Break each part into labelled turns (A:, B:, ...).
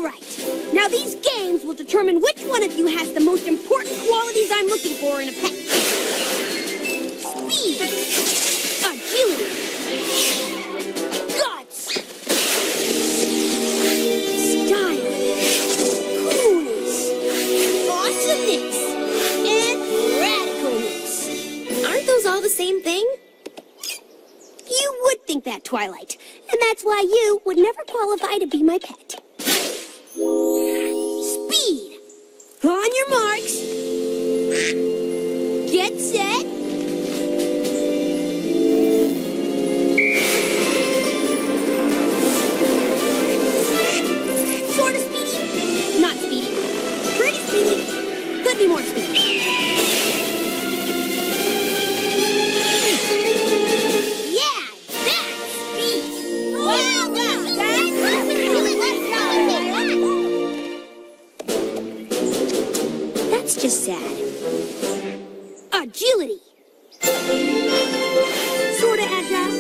A: right. Now these games will determine which one of you has the most important qualities I'm looking for in a pet. Speed. Agility. Guts. Style. Coolness. Awesomeness. And radicalness.
B: Aren't those all the same thing?
A: You would think that, Twilight. And that's why you would never qualify to be my pet. Speed. On your marks. Get set. Sort of speedy. Not speedy. Pretty speedy. Could be more speedy. Yeah, that's speed. Well done, guys. That's just sad. Agility. Sorta agile.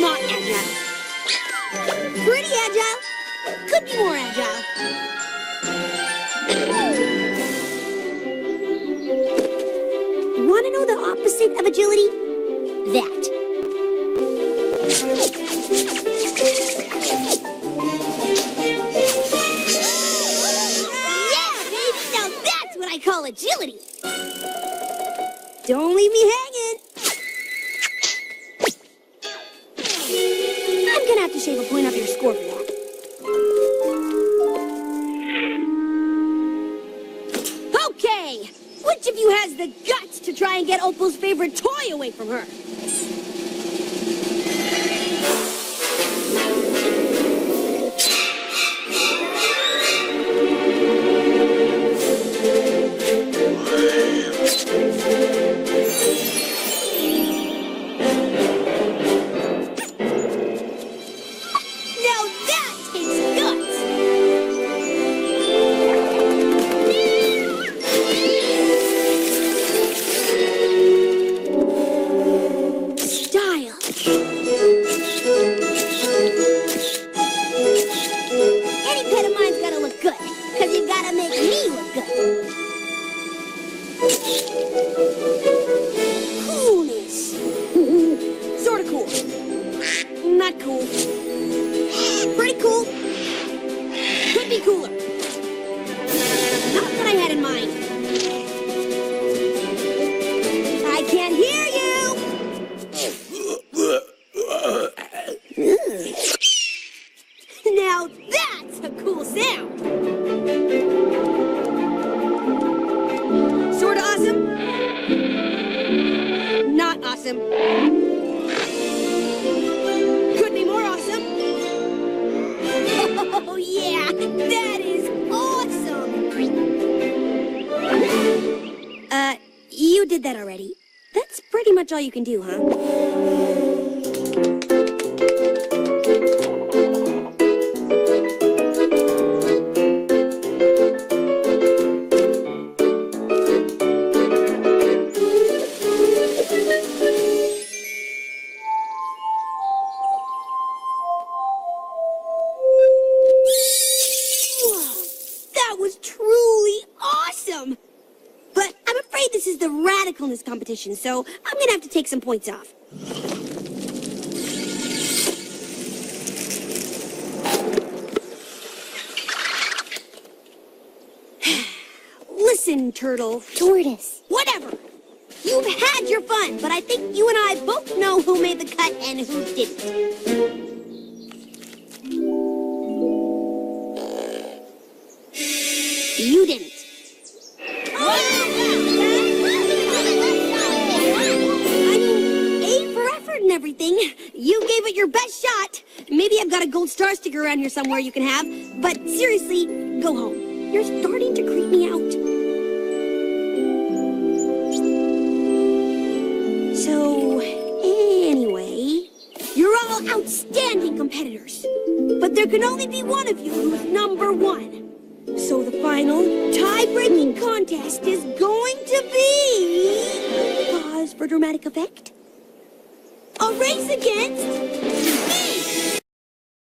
A: Not agile. Pretty agile. Could be more agile. Want to know the opposite of agility? That. Yeah, baby! Now that's what I call agility. Don't leave me hanging. I'm gonna have to shave a point off your score for that. Okay! Which of you has the guts to try and get Opal's favorite toy away from her? Now that takes guts! Style. Any pet of mine's gotta look good, because you've gotta make me look good. Coolness. Sorta cool. Not cool. Pretty cool. Could be cooler. Not what I had in mind. I can't hear you! Now that's a cool sound! Sorta awesome? Not awesome. Could be more awesome. Oh yeah, that is awesome! You did that already. That's pretty much all you can do, huh? That was truly awesome! But I'm afraid this is the radicalness competition, so I'm gonna have to take some points off. Listen, Turtle.
B: Tortoise.
A: Whatever. You've had your fun, but I think you and I both know who made the cut and who didn't. You didn't. I mean, A for effort and everything. You gave it your best shot. Maybe I've got a gold star sticker around here somewhere you can have. But seriously, go home. You're starting to creep me out. So, anyway, you're all outstanding competitors. But there can only be one of you who's number one. So the final tie-breaking contest is going to be... Pause for dramatic effect. A race against...